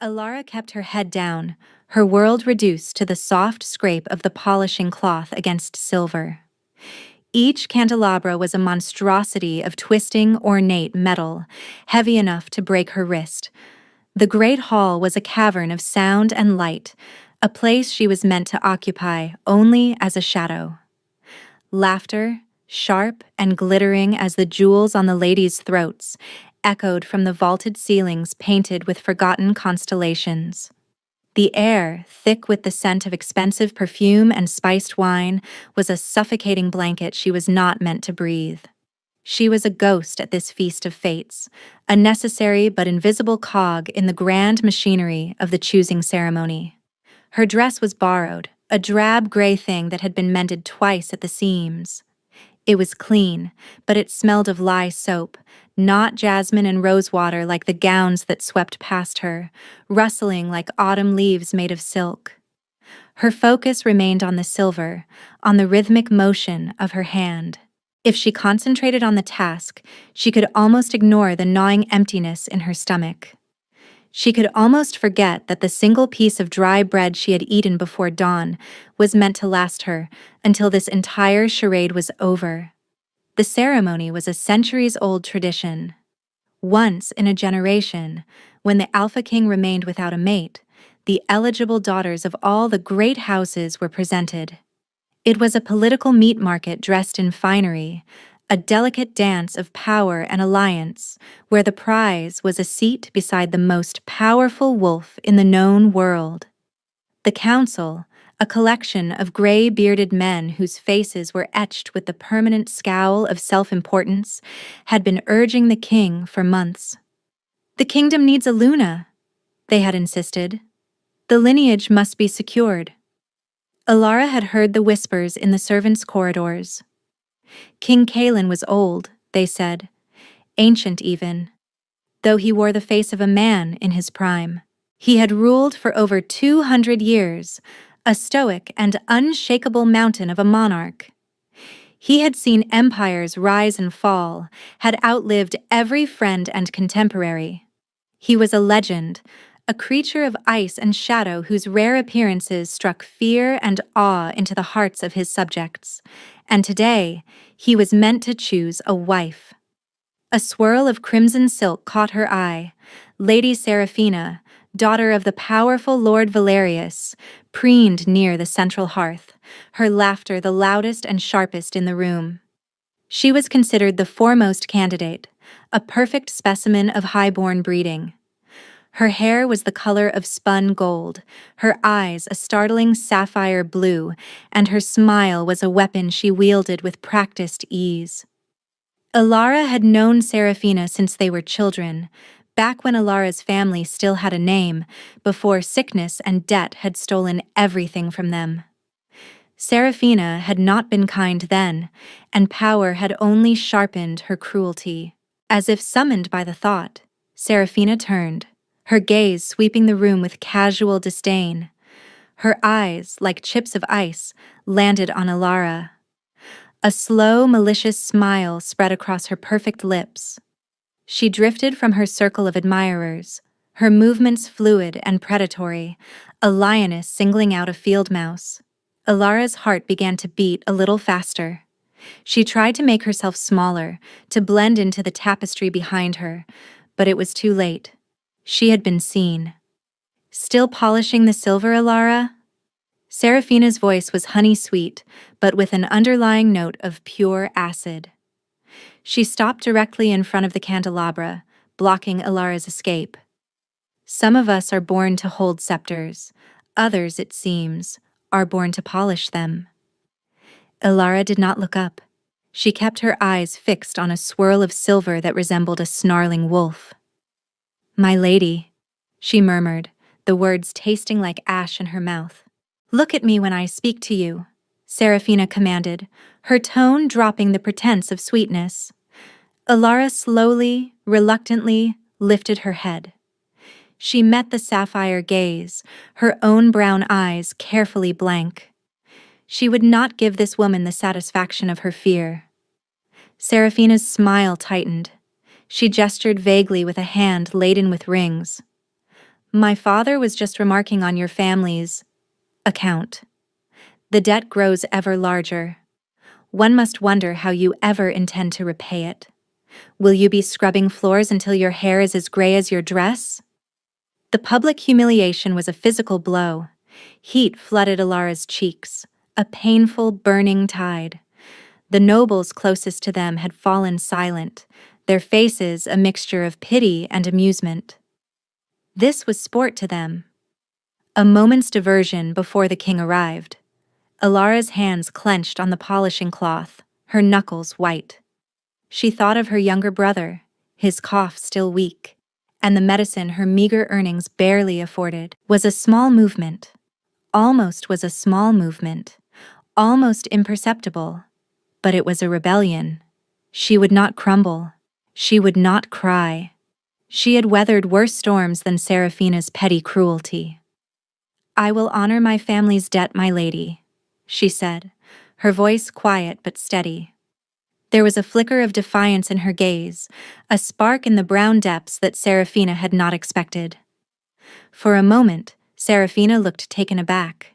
Alara kept her head down, her world reduced to the soft scrape of the polishing cloth against silver. Each candelabra was a monstrosity of twisting, ornate metal, heavy enough to break her wrist. The great hall was a cavern of sound and light, a place she was meant to occupy only as a shadow. Laughter, sharp and glittering as the jewels on the ladies' throats, echoed from the vaulted ceilings painted with forgotten constellations. The air, thick with the scent of expensive perfume and spiced wine, was a suffocating blanket she was not meant to breathe. She was a ghost at this feast of fates, a necessary but invisible cog in the grand machinery of the choosing ceremony. Her dress was borrowed, a drab gray thing that had been mended twice at the seams. It was clean, but it smelled of lye soap, not jasmine and rosewater like the gowns that swept past her, rustling like autumn leaves made of silk. Her focus remained on the silver, on the rhythmic motion of her hand. If she concentrated on the task, she could almost ignore the gnawing emptiness in her stomach. She could almost forget that the single piece of dry bread she had eaten before dawn was meant to last her until this entire charade was over. The ceremony was a centuries-old tradition. Once in a generation, when the Alpha King remained without a mate, the eligible daughters of all the great houses were presented. It was a political meat market dressed in finery, a delicate dance of power and alliance, where the prize was a seat beside the most powerful wolf in the known world. The council, a collection of gray-bearded men whose faces were etched with the permanent scowl of self-importance, had been urging the king for months. "The kingdom needs a Luna," they had insisted. "The lineage must be secured." Alara had heard the whispers in the servants' corridors. King Kaelin was old, they said, ancient even, though he wore the face of a man in his prime. He had ruled for over 200 years, a stoic and unshakable mountain of a monarch. He had seen empires rise and fall, had outlived every friend and contemporary. He was a legend, a creature of ice and shadow whose rare appearances struck fear and awe into the hearts of his subjects. And today, he was meant to choose a wife. A swirl of crimson silk caught her eye. Lady Seraphina, daughter of the powerful Lord Valerius, preened near the central hearth, her laughter the loudest and sharpest in the room. She was considered the foremost candidate, a perfect specimen of high-born breeding. Her hair was the color of spun gold, her eyes a startling sapphire blue, and her smile was a weapon she wielded with practiced ease. Alara had known Seraphina since they were children, back when Alara's family still had a name, before sickness and debt had stolen everything from them. Seraphina had not been kind then, and power had only sharpened her cruelty. As if summoned by the thought, Seraphina turned, her gaze sweeping the room with casual disdain. Her eyes, like chips of ice, landed on Alara. A slow, malicious smile spread across her perfect lips. She drifted from her circle of admirers, her movements fluid and predatory, a lioness singling out a field mouse. Alara's heart began to beat a little faster. She tried to make herself smaller, to blend into the tapestry behind her, but it was too late. She had been seen. "Still polishing the silver, Alara?" Seraphina's voice was honey-sweet, but with an underlying note of pure acid. She stopped directly in front of the candelabra, blocking Alara's escape. "Some of us are born to hold scepters. Others, it seems, are born to polish them." Alara did not look up. She kept her eyes fixed on a swirl of silver that resembled a snarling wolf. "My lady," she murmured, the words tasting like ash in her mouth. "Look at me when I speak to you," Seraphina commanded, her tone dropping the pretense of sweetness. Alara slowly, reluctantly, lifted her head. She met the sapphire gaze, her own brown eyes carefully blank. She would not give this woman the satisfaction of her fear. Seraphina's smile tightened. She gestured vaguely with a hand laden with rings. My father was just remarking on your family's account. The debt grows ever larger. One must wonder how you ever intend to repay it. Will you be scrubbing floors until your hair is as gray as your dress? The public humiliation was a physical blow. Heat flooded Alara's cheeks, a painful, burning tide. The nobles closest to them had fallen silent, their faces a mixture of pity and amusement. This was sport to them. A moment's diversion before the king arrived. Alara's hands clenched on the polishing cloth, her knuckles white. She thought of her younger brother, his cough still weak, and the medicine her meager earnings barely afforded. Was a small movement. Almost was a small movement. Almost imperceptible. But it was a rebellion. She would not crumble. She would not cry. She had weathered worse storms than Seraphina's petty cruelty. "I will honor my family's debt, my lady," she said, her voice quiet but steady. There was a flicker of defiance in her gaze, a spark in the brown depths that Seraphina had not expected. For a moment, Seraphina looked taken aback.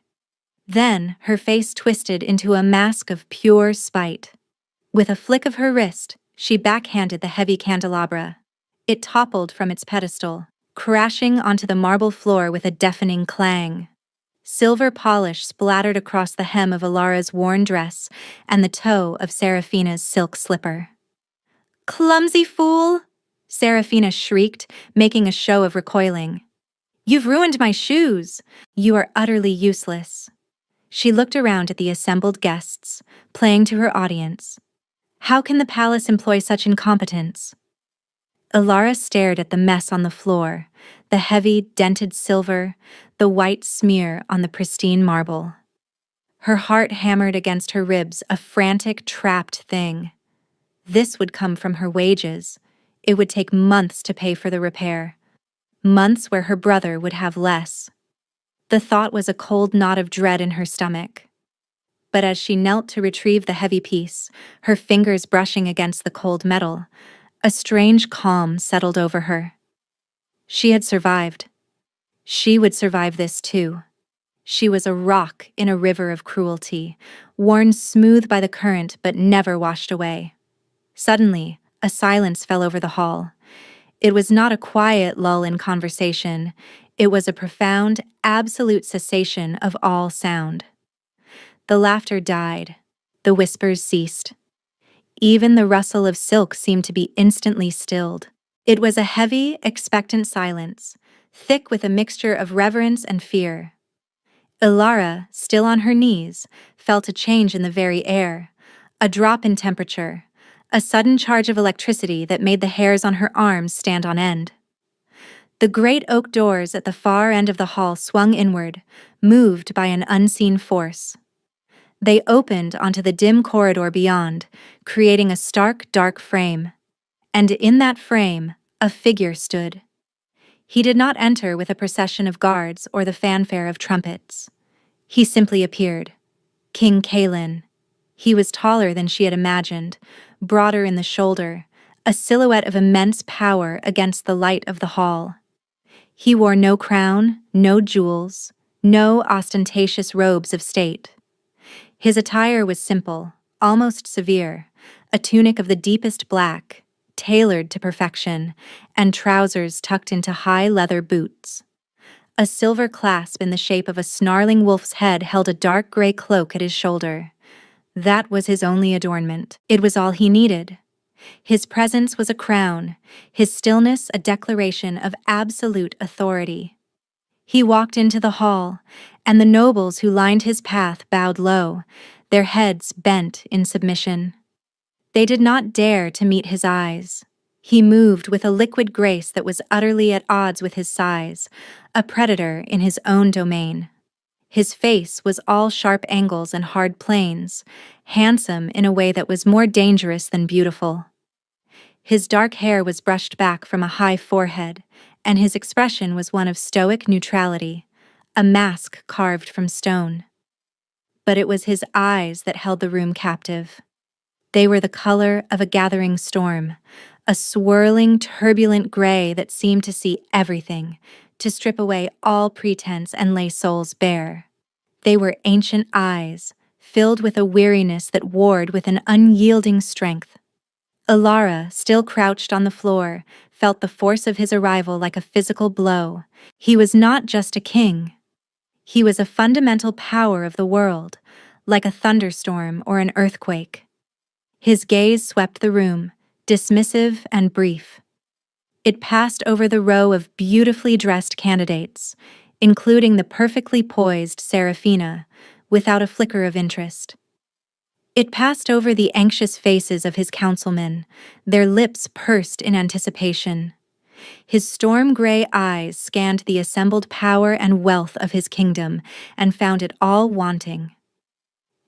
Then her face twisted into a mask of pure spite. With a flick of her wrist, she backhanded the heavy candelabra. It toppled from its pedestal, crashing onto the marble floor with a deafening clang. Silver polish splattered across the hem of Alara's worn dress and the toe of Seraphina's silk slipper. "Clumsy fool!" Seraphina shrieked, making a show of recoiling. "You've ruined my shoes! You are utterly useless." She looked around at the assembled guests, playing to her audience. How can the palace employ such incompetence? Alara stared at the mess on the floor, the heavy, dented silver, the white smear on the pristine marble. Her heart hammered against her ribs, a frantic, trapped thing. This would come from her wages. It would take months to pay for the repair. Months where her brother would have less. The thought was a cold knot of dread in her stomach. But as she knelt to retrieve the heavy piece, her fingers brushing against the cold metal, a strange calm settled over her. She had survived. She would survive this too. She was a rock in a river of cruelty, worn smooth by the current but never washed away. Suddenly, a silence fell over the hall. It was not a quiet lull in conversation. It was a profound, absolute cessation of all sound. The laughter died. The whispers ceased. Even the rustle of silk seemed to be instantly stilled. It was a heavy, expectant silence, thick with a mixture of reverence and fear. Alara, still on her knees, felt a change in the very air, a drop in temperature, a sudden charge of electricity that made the hairs on her arms stand on end. The great oak doors at the far end of the hall swung inward, moved by an unseen force. They opened onto the dim corridor beyond, creating a stark, dark frame. And in that frame, a figure stood. He did not enter with a procession of guards or the fanfare of trumpets. He simply appeared. King Kaelin. He was taller than she had imagined, broader in the shoulder, a silhouette of immense power against the light of the hall. He wore no crown, no jewels, no ostentatious robes of state. His attire was simple, almost severe, a tunic of the deepest black, tailored to perfection, and trousers tucked into high leather boots. A silver clasp in the shape of a snarling wolf's head held a dark gray cloak at his shoulder. That was his only adornment. It was all he needed. His presence was a crown, his stillness a declaration of absolute authority. He walked into the hall, and the nobles who lined his path bowed low, their heads bent in submission. They did not dare to meet his eyes. He moved with a liquid grace that was utterly at odds with his size, a predator in his own domain. His face was all sharp angles and hard planes, handsome in a way that was more dangerous than beautiful. His dark hair was brushed back from a high forehead, and his expression was one of stoic neutrality, a mask carved from stone. But it was his eyes that held the room captive. They were the color of a gathering storm, a swirling, turbulent gray that seemed to see everything, to strip away all pretense and lay souls bare. They were ancient eyes, filled with a weariness that warred with an unyielding strength. Ilara, still crouched on the floor, felt the force of his arrival like a physical blow. He was not just a king. He was a fundamental power of the world, like a thunderstorm or an earthquake. His gaze swept the room, dismissive and brief. It passed over the row of beautifully dressed candidates, including the perfectly poised Seraphina, without a flicker of interest. It passed over the anxious faces of his councilmen, their lips pursed in anticipation. His storm-gray eyes scanned the assembled power and wealth of his kingdom and found it all wanting.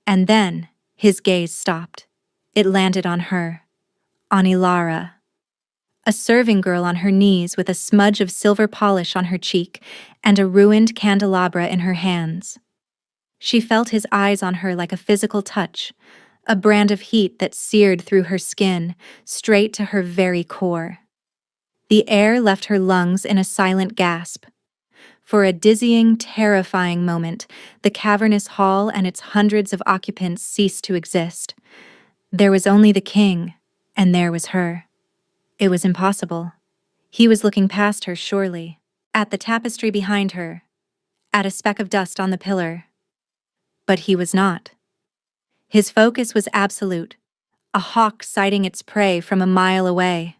And then, his gaze stopped. It landed on her, on Ilara. A serving girl on her knees with a smudge of silver polish on her cheek and a ruined candelabra in her hands. She felt his eyes on her like a physical touch, a brand of heat that seared through her skin, straight to her very core. The air left her lungs in a silent gasp. For a dizzying, terrifying moment, the cavernous hall and its hundreds of occupants ceased to exist. There was only the king, and there was her. It was impossible. He was looking past her, surely, at the tapestry behind her, at a speck of dust on the pillar. But he was not. His focus was absolute, a hawk sighting its prey from a mile away.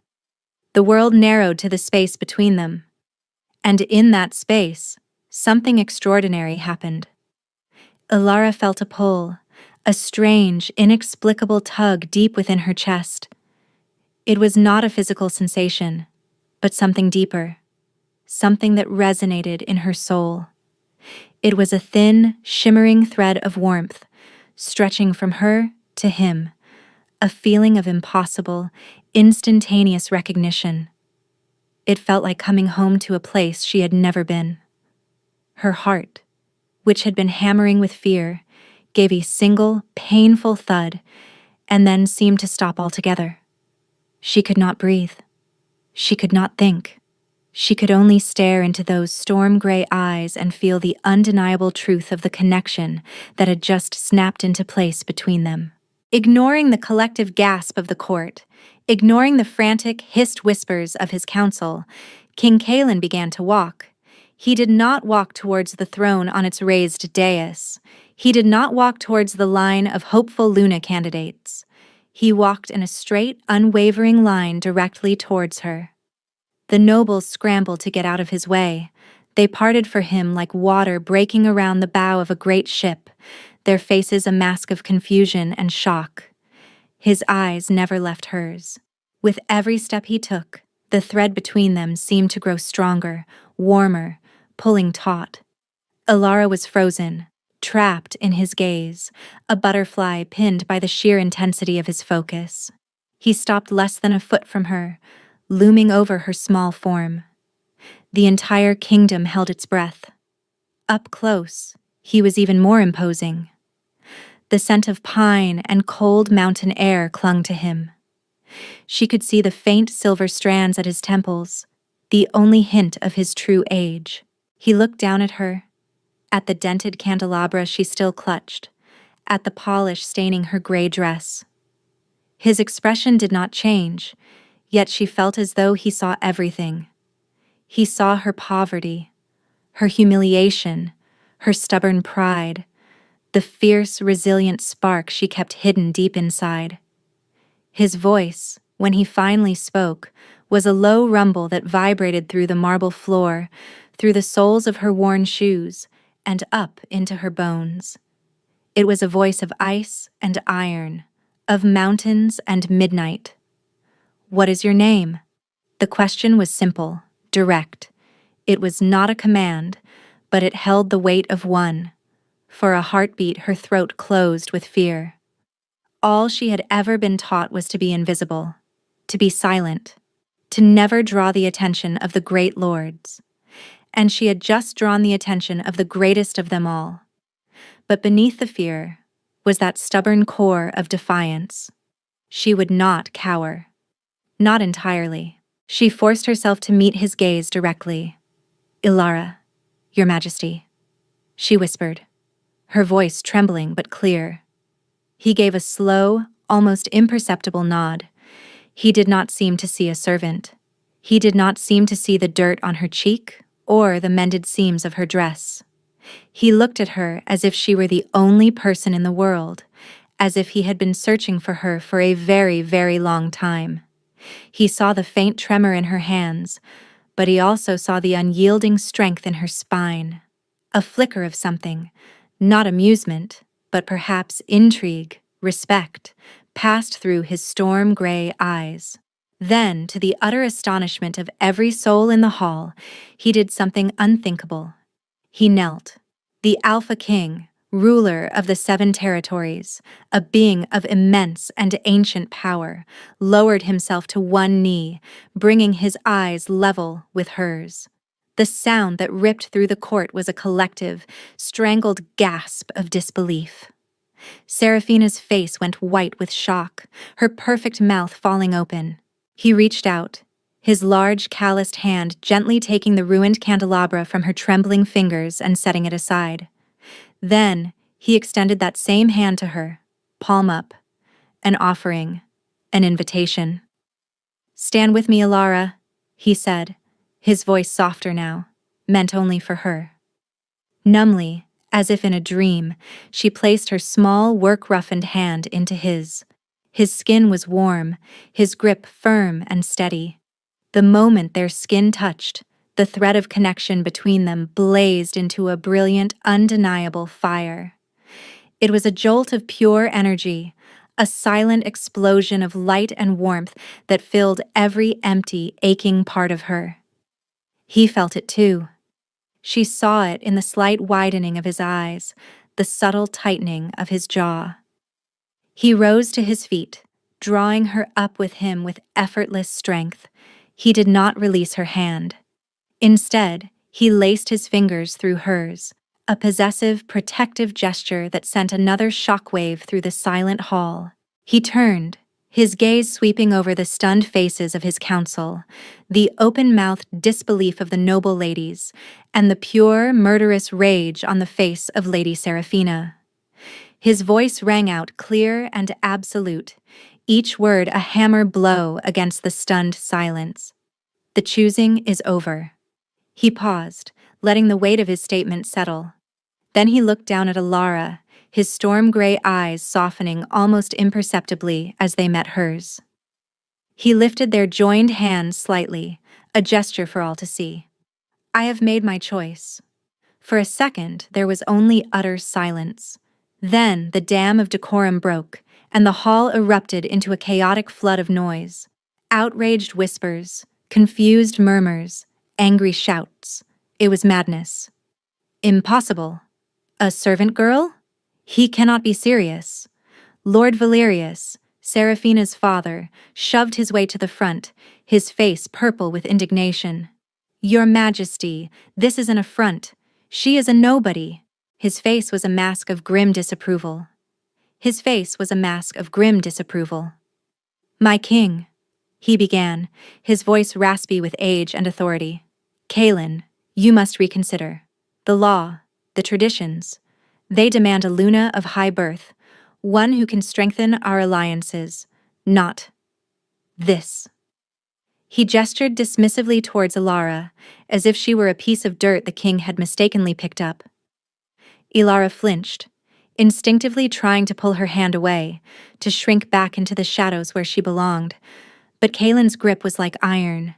The world narrowed to the space between them. And in that space, something extraordinary happened. Ilara felt a pull, a strange, inexplicable tug deep within her chest. It was not a physical sensation, but something deeper, something that resonated in her soul. It was a thin, shimmering thread of warmth, stretching from her to him, a feeling of impossible, instantaneous recognition. It felt like coming home to a place she had never been. Her heart, which had been hammering with fear, gave a single, painful thud, and then seemed to stop altogether. She could not breathe. She could not think. She could only stare into those storm-gray eyes and feel the undeniable truth of the connection that had just snapped into place between them. Ignoring the collective gasp of the court, ignoring the frantic, hissed whispers of his council, King Kaelin began to walk. He did not walk towards the throne on its raised dais. He did not walk towards the line of hopeful Luna candidates. He walked in a straight, unwavering line directly towards her. The nobles scrambled to get out of his way. They parted for him like water breaking around the bow of a great ship, their faces a mask of confusion and shock. His eyes never left hers. With every step he took, the thread between them seemed to grow stronger, warmer, pulling taut. Ilara was frozen, trapped in his gaze, a butterfly pinned by the sheer intensity of his focus. He stopped less than a foot from her, looming over her small form. The entire kingdom held its breath. Up close, he was even more imposing. The scent of pine and cold mountain air clung to him. She could see the faint silver strands at his temples, the only hint of his true age. He looked down at her, at the dented candelabra she still clutched, at the polish staining her gray dress. His expression did not change, yet she felt as though he saw everything. He saw her poverty, her humiliation, her stubborn pride, the fierce, resilient spark she kept hidden deep inside. His voice, when he finally spoke, was a low rumble that vibrated through the marble floor, through the soles of her worn shoes, and up into her bones. It was a voice of ice and iron, of mountains and midnight. "What is your name?" The question was simple, direct. It was not a command, but it held the weight of one. For a heartbeat, her throat closed with fear. All she had ever been taught was to be invisible, to be silent, to never draw the attention of the great lords. And she had just drawn the attention of the greatest of them all. But beneath the fear was that stubborn core of defiance. She would not cower. Not entirely. She forced herself to meet his gaze directly. Ilara, Your Majesty, she whispered, her voice trembling but clear. He gave a slow, almost imperceptible nod. He did not seem to see a servant. He did not seem to see the dirt on her cheek or the mended seams of her dress. He looked at her as if she were the only person in the world, as if he had been searching for her for a very, very long time. He saw the faint tremor in her hands, but he also saw the unyielding strength in her spine. A flicker of something, not amusement, but perhaps intrigue, respect, passed through his storm-gray eyes. Then, to the utter astonishment of every soul in the hall, he did something unthinkable. He knelt. The Alpha King, ruler of the 7 territories, a being of immense and ancient power, lowered himself to one knee, bringing his eyes level with hers. The sound that ripped through the court was a collective, strangled gasp of disbelief. Serafina's face went white with shock, her perfect mouth falling open. He reached out, his large, calloused hand gently taking the ruined candelabra from her trembling fingers and setting it aside. Then, he extended that same hand to her, palm up, an offering, an invitation. "Stand with me, Ilara," he said, his voice softer now, meant only for her. Numbly, as if in a dream, she placed her small, work-roughened hand into his. His skin was warm, his grip firm and steady. The moment their skin touched, the thread of connection between them blazed into a brilliant, undeniable fire. It was a jolt of pure energy, a silent explosion of light and warmth that filled every empty, aching part of her. He felt it too. She saw it in the slight widening of his eyes, the subtle tightening of his jaw. He rose to his feet, drawing her up with him with effortless strength. He did not release her hand. Instead, he laced his fingers through hers, a possessive, protective gesture that sent another shockwave through the silent hall. He turned, his gaze sweeping over the stunned faces of his council, the open-mouthed disbelief of the noble ladies, and the pure, murderous rage on the face of Lady Serafina. His voice rang out clear and absolute, each word a hammer blow against the stunned silence. "The choosing is over." He paused, letting the weight of his statement settle. Then he looked down at Ilara, his storm-gray eyes softening almost imperceptibly as they met hers. He lifted their joined hands slightly, a gesture for all to see. "I have made my choice." For a second, there was only utter silence. Then the dam of decorum broke, and the hall erupted into a chaotic flood of noise. Outraged whispers, confused murmurs, angry shouts. It was madness. "Impossible. A servant girl? He cannot be serious." Lord Valerius, Serafina's father, shoved his way to the front, his face purple with indignation. "Your Majesty, this is an affront. She is a nobody." His face was a mask of grim disapproval. "My king," he began, his voice raspy with age and authority. "Kaelin, you must reconsider. The law, the traditions, they demand a Luna of high birth, one who can strengthen our alliances, not this." He gestured dismissively towards Ilara, as if she were a piece of dirt the king had mistakenly picked up. Ilara flinched, instinctively trying to pull her hand away, to shrink back into the shadows where she belonged, but Kaelin's grip was like iron.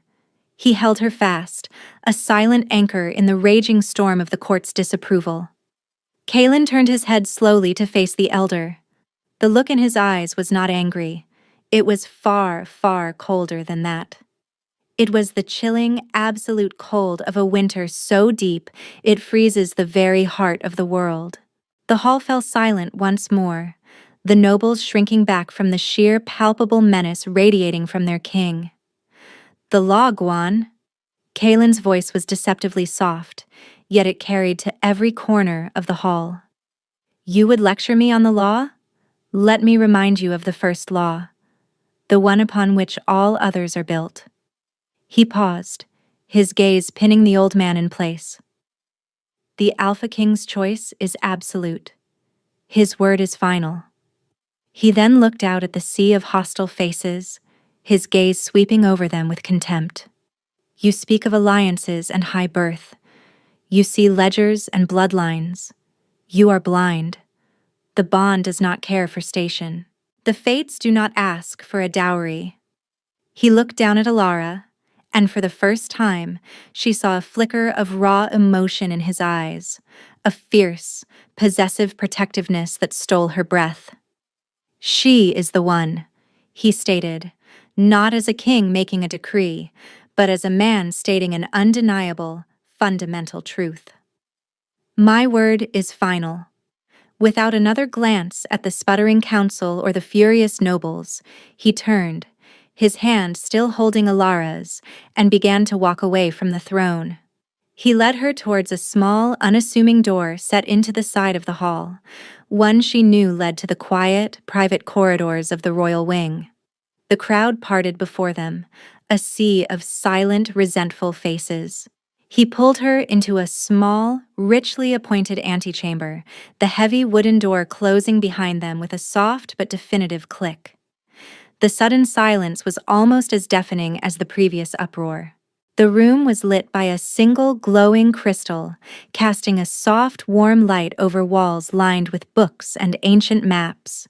He held her fast, a silent anchor in the raging storm of the court's disapproval. Kaelin turned his head slowly to face the elder. The look in his eyes was not angry. It was far, far colder than that. It was the chilling, absolute cold of a winter so deep it freezes the very heart of the world. The hall fell silent once more, the nobles shrinking back from the sheer, palpable menace radiating from their king. "The law, Guan." Kaelin's voice was deceptively soft, yet it carried to every corner of the hall. "You would lecture me on the law? Let me remind you of the first law, the one upon which all others are built." He paused, his gaze pinning the old man in place. The Alpha King's choice is absolute. His word is final. He then looked out at the sea of hostile faces, his gaze sweeping over them with contempt. You speak of alliances and high birth. You see ledgers and bloodlines. You are blind. The bond does not care for station. The fates do not ask for a dowry. He looked down at Alara, and for the first time, she saw a flicker of raw emotion in his eyes, a fierce, possessive protectiveness that stole her breath. She is the one, he stated, not as a king making a decree, but as a man stating an undeniable, fundamental truth. My word is final. Without another glance at the sputtering council or the furious nobles, he turned, his hand still holding Alara's, and began to walk away from the throne. He led her towards a small, unassuming door set into the side of the hall, one she knew led to the quiet, private corridors of the royal wing. The crowd parted before them, a sea of silent, resentful faces. He pulled her into a small, richly appointed antechamber, the heavy wooden door closing behind them with a soft but definitive click. The sudden silence was almost as deafening as the previous uproar. The room was lit by a single glowing crystal, casting a soft, warm light over walls lined with books and ancient maps.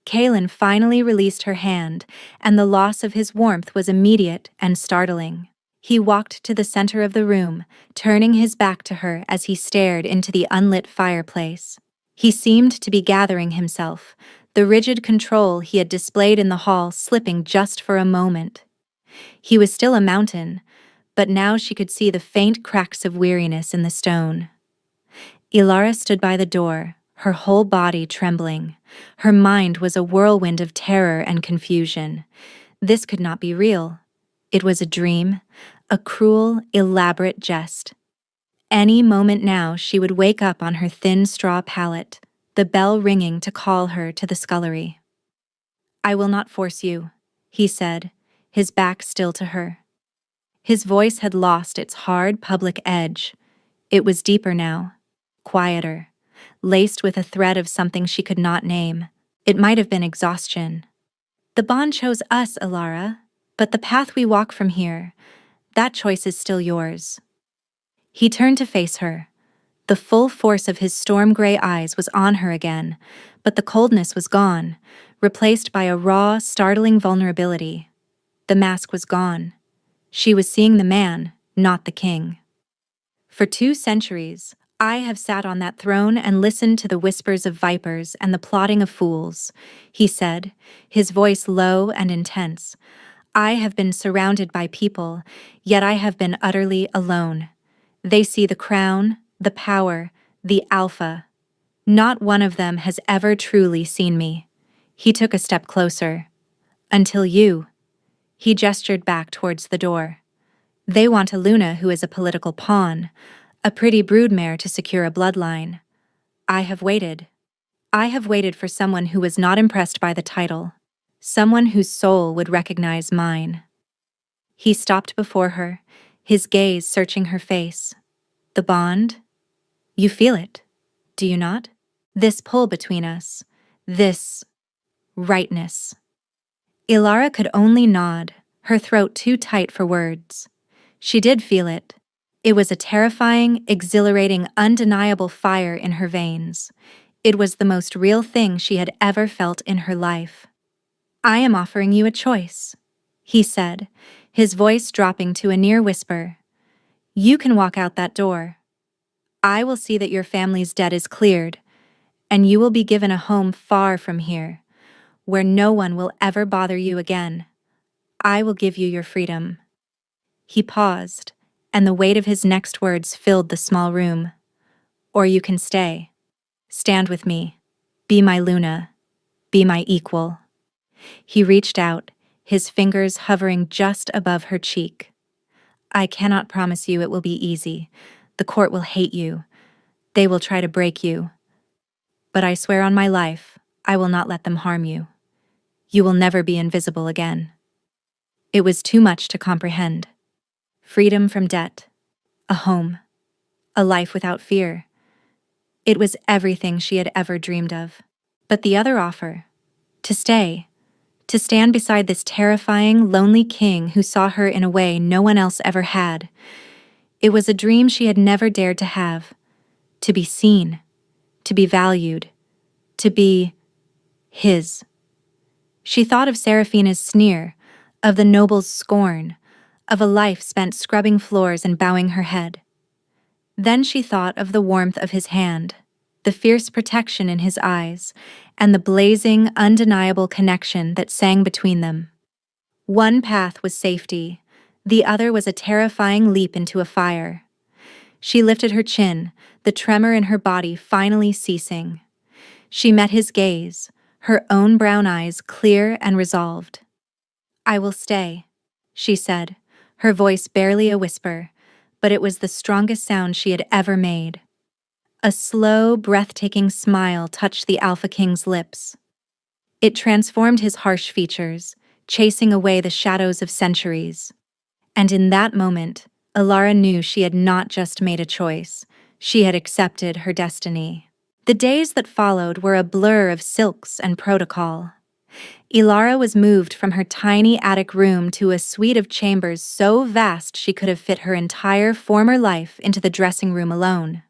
Kaelin finally released her hand, and the loss of his warmth was immediate and startling. He walked to the center of the room, turning his back to her as he stared into the unlit fireplace. He seemed to be gathering himself, the rigid control he had displayed in the hall slipping just for a moment. He was still a mountain, but now she could see the faint cracks of weariness in the stone. Ilara stood by the door, her whole body trembling. Her mind was a whirlwind of terror and confusion. This could not be real. It was a dream, a cruel, elaborate jest. Any moment now she would wake up on her thin straw pallet, the bell ringing to call her to the scullery. "I will not force you," he said, his back still to her. His voice had lost its hard public edge. It was deeper now, quieter, laced with a thread of something she could not name. It might have been exhaustion. "The bond chose us, Alara, but the path we walk from here, that choice is still yours." He turned to face her. The full force of his storm-gray eyes was on her again, but the coldness was gone, replaced by a raw, startling vulnerability. The mask was gone. She was seeing the man, not the king. "For 2 centuries, I have sat on that throne and listened to the whispers of vipers and the plotting of fools," he said, his voice low and intense. "I have been surrounded by people, yet I have been utterly alone. They see the crown, the power, the alpha. Not one of them has ever truly seen me." He took a step closer. "Until you." He gestured back towards the door. "They want a Luna who is a political pawn, a pretty broodmare to secure a bloodline. I have waited. I have waited for someone who was not impressed by the title, someone whose soul would recognize mine." He stopped before her, his gaze searching her face. "The bond? You feel it, do you not? This pull between us, this rightness." Ilara could only nod, her throat too tight for words. She did feel it. It was a terrifying, exhilarating, undeniable fire in her veins. It was the most real thing she had ever felt in her life. "I am offering you a choice," he said, his voice dropping to a near whisper. "You can walk out that door. I will see that your family's debt is cleared, and you will be given a home far from here, where no one will ever bother you again. I will give you your freedom." He paused, and the weight of his next words filled the small room. "Or you can stay. Stand with me. Be my Luna. Be my equal." He reached out, his fingers hovering just above her cheek. "I cannot promise you it will be easy. The court will hate you. They will try to break you. But I swear on my life, I will not let them harm you. You will never be invisible again." It was too much to comprehend. freedom from debt, a home, a life without fear. It was everything she had ever dreamed of. But the other offer, to stay, to stand beside this terrifying, lonely king who saw her in a way no one else ever had, it was a dream she had never dared to have. To be seen, to be valued, to be his. She thought of Seraphina's sneer, of the noble's scorn, of a life spent scrubbing floors and bowing her head. Then she thought of the warmth of his hand, the fierce protection in his eyes, and the blazing, undeniable connection that sang between them. One path was safety, the other was a terrifying leap into a fire. She lifted her chin, the tremor in her body finally ceasing. She met his gaze, her own brown eyes clear and resolved. "I will stay," she said, her voice barely a whisper, but it was the strongest sound she had ever made. A slow, breathtaking smile touched the Alpha King's lips. It transformed his harsh features, chasing away the shadows of centuries. And in that moment, Alara knew she had not just made a choice, she had accepted her destiny. The days that followed were a blur of silks and protocol. Ilara was moved from her tiny attic room to a suite of chambers so vast she could have fit her entire former life into the dressing room alone.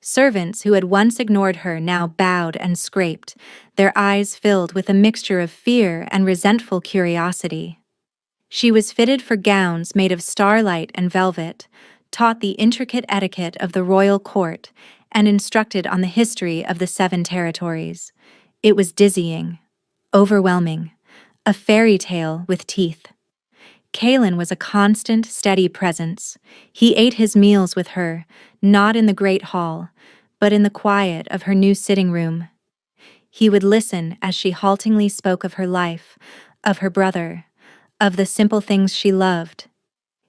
Servants who had once ignored her now bowed and scraped, their eyes filled with a mixture of fear and resentful curiosity. She was fitted for gowns made of starlight and velvet, taught the intricate etiquette of the royal court, and instructed on the history of the 7 territories. It was dizzying, overwhelming, a fairy tale with teeth. Kalen was a constant, steady presence. He ate his meals with her, not in the great hall, but in the quiet of her new sitting room. He would listen as she haltingly spoke of her life, of her brother, of the simple things she loved.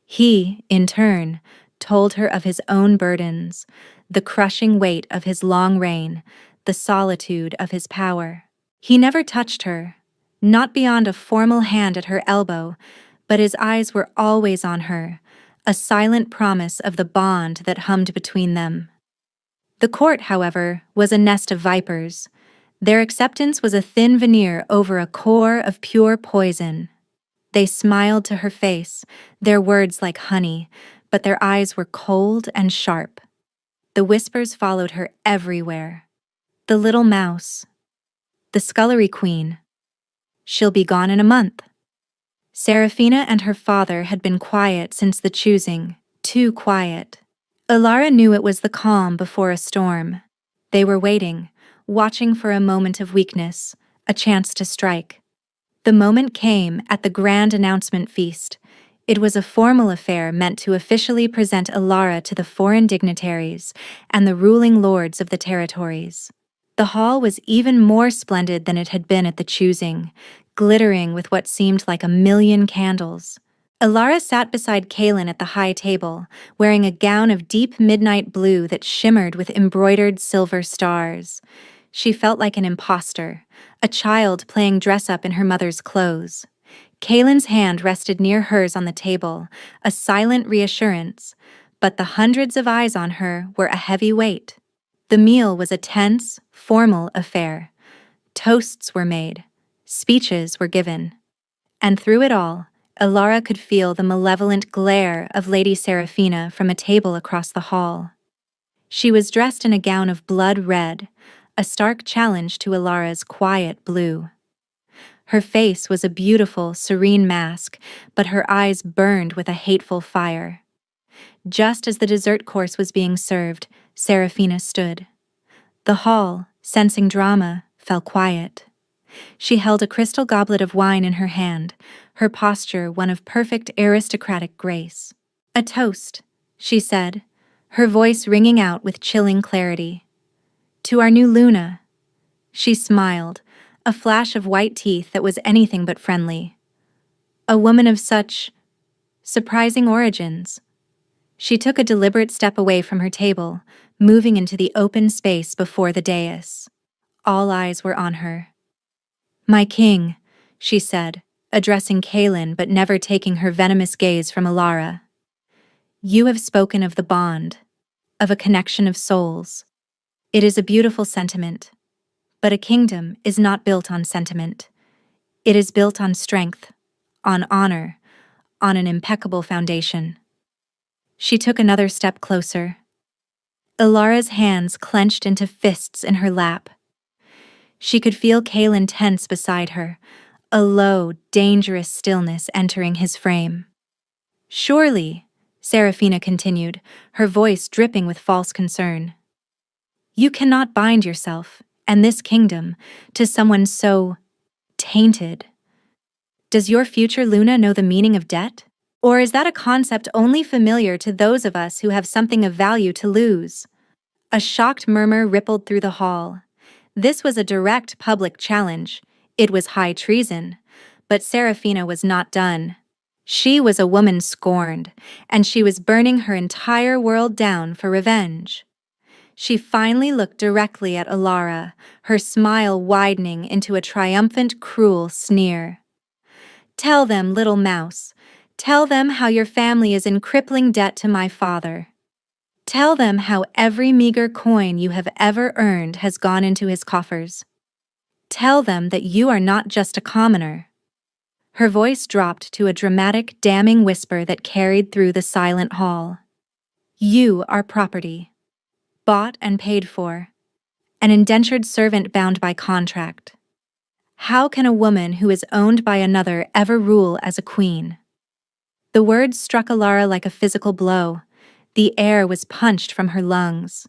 He, in turn, told her of his own burdens, the crushing weight of his long reign, the solitude of his power. He never touched her, not beyond a formal hand at her elbow, but his eyes were always on her, a silent promise of the bond that hummed between them. The court, however, was a nest of vipers. Their acceptance was a thin veneer over a core of pure poison. They smiled to her face, their words like honey, but their eyes were cold and sharp. The whispers followed her everywhere. The little mouse. The scullery queen. She'll be gone in a month. Seraphina and her father had been quiet since the choosing, too quiet. Ilara knew it was the calm before a storm. They were waiting, watching for a moment of weakness, a chance to strike. The moment came at the grand announcement feast. It was a formal affair meant to officially present Ilara to the foreign dignitaries and the ruling lords of the territories. The hall was even more splendid than it had been at the choosing, glittering with what seemed like 1,000,000 candles. Ilara sat beside Kalen at the high table, wearing a gown of deep midnight blue that shimmered with embroidered silver stars. She felt like an imposter, a child playing dress-up in her mother's clothes. Kalen's hand rested near hers on the table, a silent reassurance, but the hundreds of eyes on her were a heavy weight. The meal was a tense, formal affair. Toasts were made, speeches were given. And through it all, Ilara could feel the malevolent glare of Lady Seraphina from a table across the hall. She was dressed in a gown of blood red, a stark challenge to Ilara's quiet blue. Her face was a beautiful, serene mask, but her eyes burned with a hateful fire. Just as the dessert course was being served, Seraphina stood. The hall, sensing drama, fell quiet. She held a crystal goblet of wine in her hand, her posture one of perfect aristocratic grace. "A toast," she said, her voice ringing out with chilling clarity. "To our new Luna." She smiled, a flash of white teeth that was anything but friendly. A woman of such surprising origins. She took a deliberate step away from her table, moving into the open space before the dais. All eyes were on her. "My king," she said, addressing Kalen but never taking her venomous gaze from Ilara. You have spoken of the bond, of a connection of souls. It is a beautiful sentiment, but a kingdom is not built on sentiment. It is built on strength, on honor, on an impeccable foundation. She took another step closer. Ilara's hands clenched into fists in her lap. She could feel Kaelin tense beside her, a low, dangerous stillness entering his frame. Surely, Seraphina continued, her voice dripping with false concern. You cannot bind yourself, and this kingdom, to someone so tainted. Does your future Luna know the meaning of debt? Or is that a concept only familiar to those of us who have something of value to lose? A shocked murmur rippled through the hall. This was a direct public challenge. It was high treason. But Seraphina was not done. She was a woman scorned, and she was burning her entire world down for revenge. She finally looked directly at Ilara, her smile widening into a triumphant, cruel sneer. Tell them, little mouse. Tell them how your family is in crippling debt to my father. Tell them how every meager coin you have ever earned has gone into his coffers. Tell them that you are not just a commoner. Her voice dropped to a dramatic, damning whisper that carried through the silent hall. You are property, bought and paid for, an indentured servant bound by contract. How can a woman who is owned by another ever rule as a queen? The words struck Ilara like a physical blow. The air was punched from her lungs.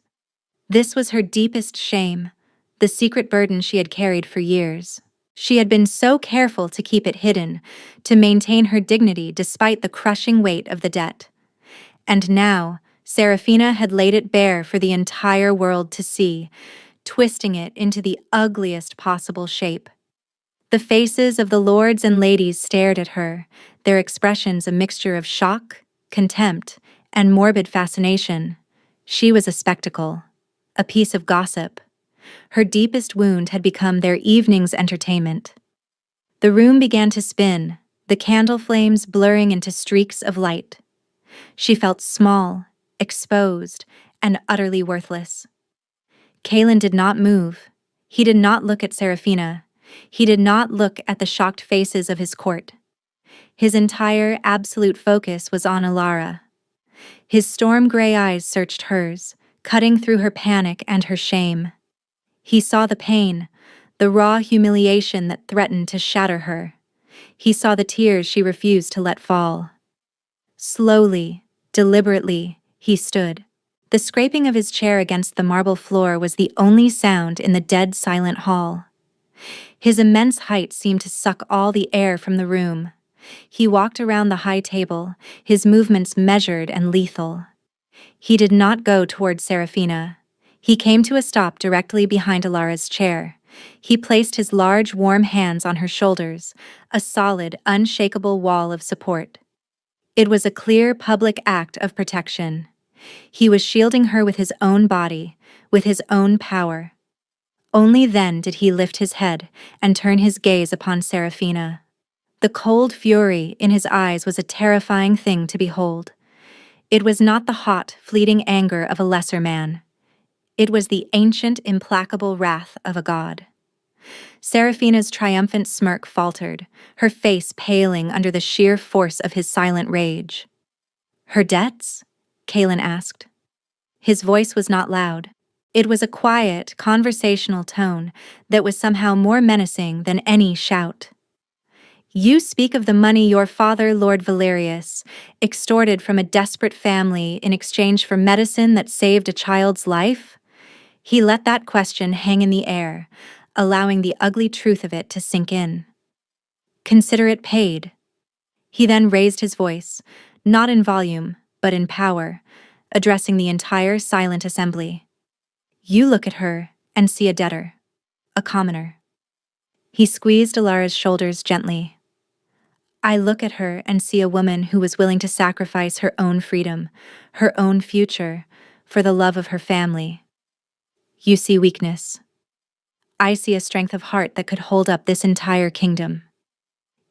This was her deepest shame, the secret burden she had carried for years. She had been so careful to keep it hidden, to maintain her dignity despite the crushing weight of the debt. And now, Seraphina had laid it bare for the entire world to see, twisting it into the ugliest possible shape. The faces of the lords and ladies stared at her, their expressions a mixture of shock, contempt, and morbid fascination. She was a spectacle, a piece of gossip. Her deepest wound had become their evening's entertainment. The room began to spin, the candle flames blurring into streaks of light. She felt small, exposed, and utterly worthless. Kaelin did not move. He did not look at Seraphina. He did not look at the shocked faces of his court. His entire, absolute focus was on Ilara. His storm-gray eyes searched hers, cutting through her panic and her shame. He saw the pain, the raw humiliation that threatened to shatter her. He saw the tears she refused to let fall. Slowly, deliberately, he stood. The scraping of his chair against the marble floor was the only sound in the dead silent hall. His immense height seemed to suck all the air from the room. He walked around the high table, his movements measured and lethal. He did not go toward Seraphina. He came to a stop directly behind Ilara's chair. He placed his large, warm hands on her shoulders, a solid, unshakable wall of support. It was a clear public act of protection. He was shielding her with his own body, with his own power. Only then did he lift his head and turn his gaze upon Seraphina. The cold fury in his eyes was a terrifying thing to behold. It was not the hot, fleeting anger of a lesser man. It was the ancient, implacable wrath of a god. Seraphina's triumphant smirk faltered, her face paling under the sheer force of his silent rage. Her debts? Kaelin asked. His voice was not loud. It was a quiet, conversational tone that was somehow more menacing than any shout. You speak of the money your father, Lord Valerius, extorted from a desperate family in exchange for medicine that saved a child's life? He let that question hang in the air, allowing the ugly truth of it to sink in. Consider it paid. He then raised his voice, not in volume, but in power, addressing the entire silent assembly. You look at her and see a debtor, a commoner. He squeezed Ilara's shoulders gently. I look at her and see a woman who was willing to sacrifice her own freedom, her own future, for the love of her family. You see weakness. I see a strength of heart that could hold up this entire kingdom.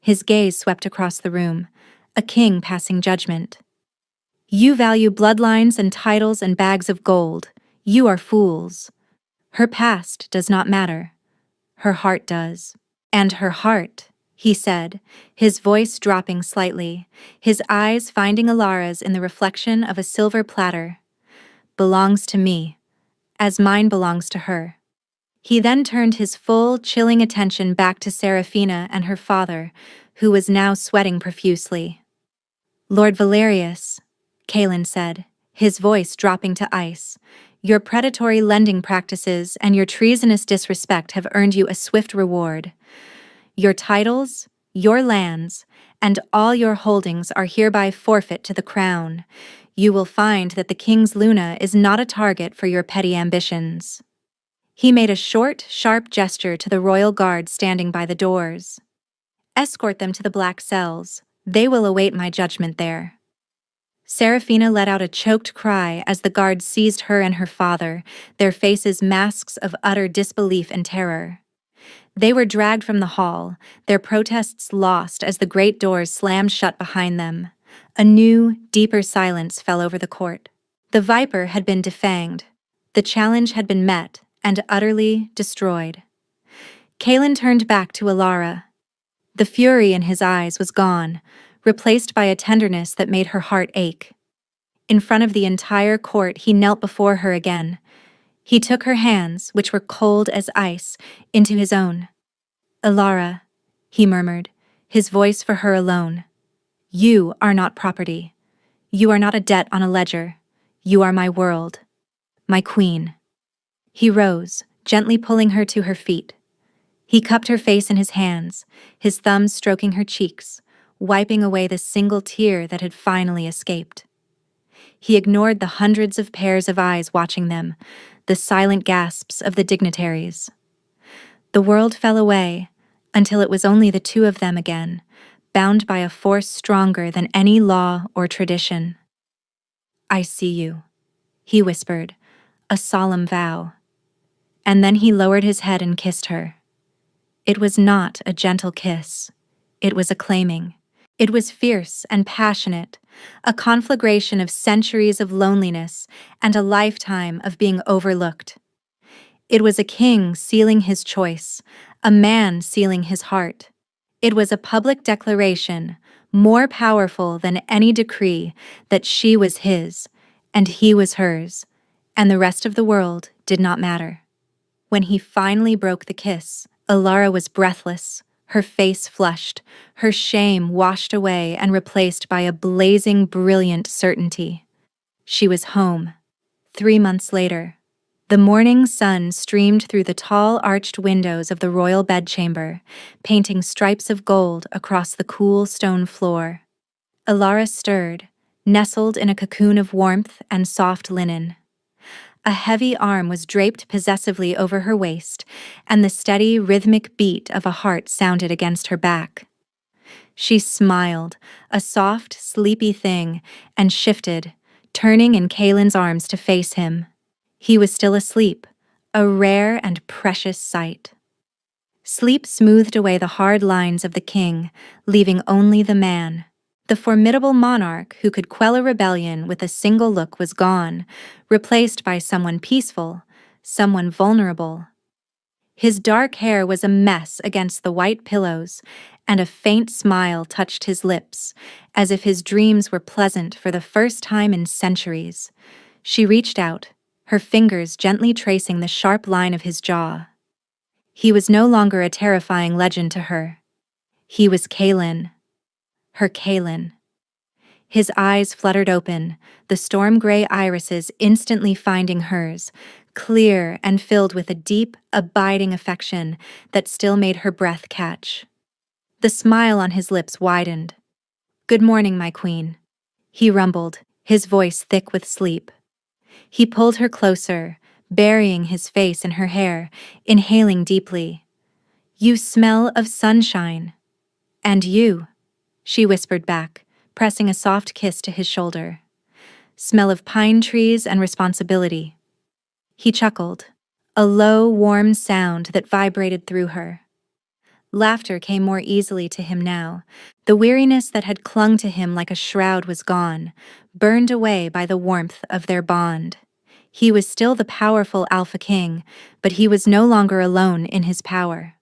His gaze swept across the room, a king passing judgment. You value bloodlines and titles and bags of gold. You are fools. Her past does not matter. Her heart does. And her heart, he said, his voice dropping slightly, his eyes finding Alara's in the reflection of a silver platter, belongs to me, as mine belongs to her. He then turned his full, chilling attention back to Seraphina and her father, who was now sweating profusely. Lord Valerius, Kaelin said, his voice dropping to ice, your predatory lending practices and your treasonous disrespect have earned you a swift reward. Your titles, your lands, and all your holdings are hereby forfeit to the crown. You will find that the King's Luna is not a target for your petty ambitions. He made a short, sharp gesture to the royal guard standing by the doors. Escort them to the black cells. They will await my judgment there. Seraphina let out a choked cry as the guards seized her and her father, their faces masks of utter disbelief and terror. They were dragged from the hall, their protests lost as the great doors slammed shut behind them. A new, deeper silence fell over the court. The viper had been defanged. The challenge had been met and utterly destroyed. Kaelin turned back to Alara. The fury in his eyes was gone, replaced by a tenderness that made her heart ache. In front of the entire court, he knelt before her again. He took her hands, which were cold as ice, into his own. Alara, he murmured, his voice for her alone. You are not property. You are not a debt on a ledger. You are my world. My queen. He rose, gently pulling her to her feet. He cupped her face in his hands, his thumbs stroking her cheeks, wiping away the single tear that had finally escaped. He ignored the hundreds of pairs of eyes watching them, the silent gasps of the dignitaries. The world fell away until it was only the two of them again, bound by a force stronger than any law or tradition. I see you, he whispered, a solemn vow. And then he lowered his head and kissed her. It was not a gentle kiss. It was a claiming. It was fierce and passionate, a conflagration of centuries of loneliness and a lifetime of being overlooked. It was a king sealing his choice, a man sealing his heart. It was a public declaration, more powerful than any decree, that she was his, and he was hers, and the rest of the world did not matter. When he finally broke the kiss, Alara was breathless, her face flushed, her shame washed away and replaced by a blazing, brilliant certainty. She was home. 3 months later. The morning sun streamed through the tall arched windows of the royal bedchamber, painting stripes of gold across the cool stone floor. Alara stirred, nestled in a cocoon of warmth and soft linen. A heavy arm was draped possessively over her waist, and the steady, rhythmic beat of a heart sounded against her back. She smiled, a soft, sleepy thing, and shifted, turning in Kaelin's arms to face him. He was still asleep, a rare and precious sight. Sleep smoothed away the hard lines of the king, leaving only the man. The formidable monarch who could quell a rebellion with a single look was gone, replaced by someone peaceful, someone vulnerable. His dark hair was a mess against the white pillows, and a faint smile touched his lips, as if his dreams were pleasant for the first time in centuries. She reached out, her fingers gently tracing the sharp line of his jaw. He was no longer a terrifying legend to her. He was Kaelin. Her Kaelin. His eyes fluttered open, the storm-gray irises instantly finding hers, clear and filled with a deep, abiding affection that still made her breath catch. The smile on his lips widened. "Good morning, my queen," he rumbled, his voice thick with sleep. He pulled her closer, burying his face in her hair, inhaling deeply. "You smell of sunshine." "And you," she whispered back, pressing a soft kiss to his shoulder. "Smell of pine trees and responsibility." He chuckled, a low, warm sound that vibrated through her. Laughter came more easily to him now. The weariness that had clung to him like a shroud was gone, burned away by the warmth of their bond. He was still the powerful Alpha King, but he was no longer alone in his power.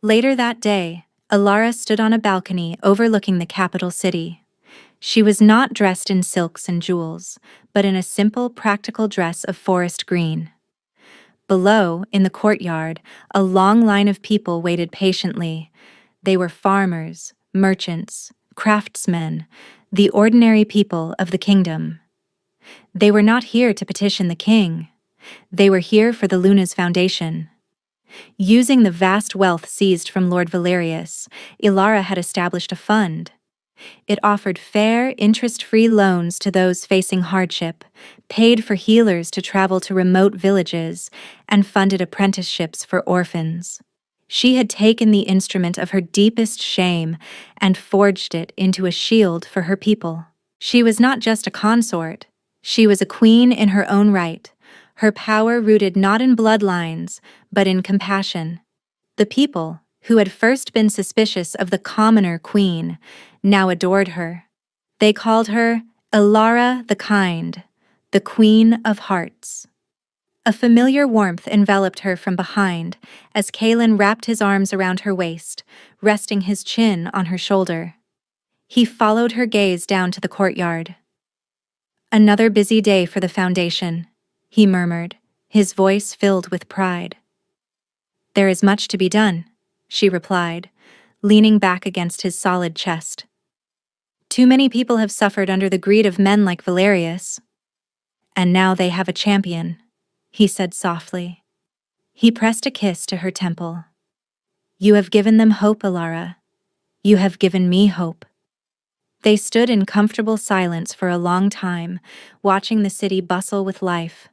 Later that day, Alara stood on a balcony overlooking the capital city. She was not dressed in silks and jewels, but in a simple, practical dress of forest green. Below, in the courtyard, a long line of people waited patiently. They were farmers, merchants, craftsmen, the ordinary people of the kingdom. They were not here to petition the king. They were here for the Luna's foundation. Using the vast wealth seized from Lord Valerius, Ilara had established a fund. It offered fair, interest-free loans to those facing hardship, paid for healers to travel to remote villages, and funded apprenticeships for orphans. She had taken the instrument of her deepest shame and forged it into a shield for her people. She was not just a consort. She was a queen in her own right, her power rooted not in bloodlines, but in compassion. The people, who had first been suspicious of the commoner queen, now adored her. They called her Ilara the Kind, the Queen of Hearts. A familiar warmth enveloped her from behind as Kalen wrapped his arms around her waist, resting his chin on her shoulder. He followed her gaze down to the courtyard. "Another busy day for the Foundation," he murmured, his voice filled with pride. "There is much to be done," she replied, leaning back against his solid chest. "Too many people have suffered under the greed of men like Valerius. And now they have a champion," he said softly. He pressed a kiss to her temple. "You have given them hope, Ilara. You have given me hope." They stood in comfortable silence for a long time, watching the city bustle with life.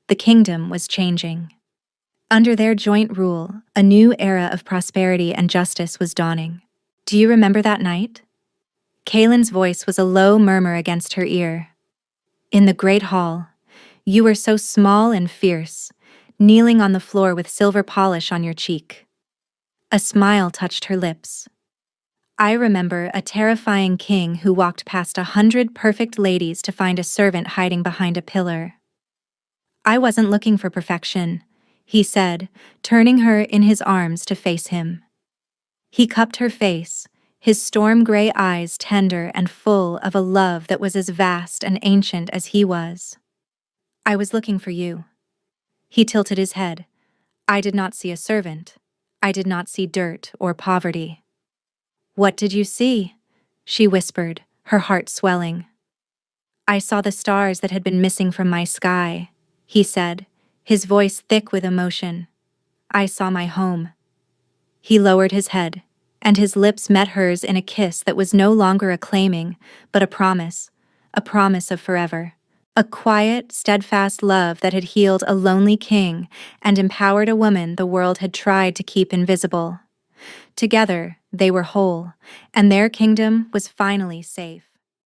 The kingdom was changing. Under their joint rule, a new era of prosperity and justice was dawning. "Do you remember that night?" Kalen's voice was a low murmur against her ear. "In the great hall, you were so small and fierce, kneeling on the floor with silver polish on your cheek." A smile touched her lips. "I remember a terrifying king who walked past 100 perfect ladies to find a servant hiding behind a pillar. I wasn't looking for perfection," he said, turning her in his arms to face him. He cupped her face, his storm-gray eyes tender and full of a love that was as vast and ancient as he was. "I was looking for you." He tilted his head. "I did not see a servant. I did not see dirt or poverty." "What did you see?" she whispered, her heart swelling. "I saw the stars that had been missing from my sky," he said, his voice thick with emotion. "I saw my home." He lowered his head, and his lips met hers in a kiss that was no longer a claiming, but a promise of forever. A quiet, steadfast love that had healed a lonely king and empowered a woman the world had tried to keep invisible. Together, they were whole, and their kingdom was finally safe.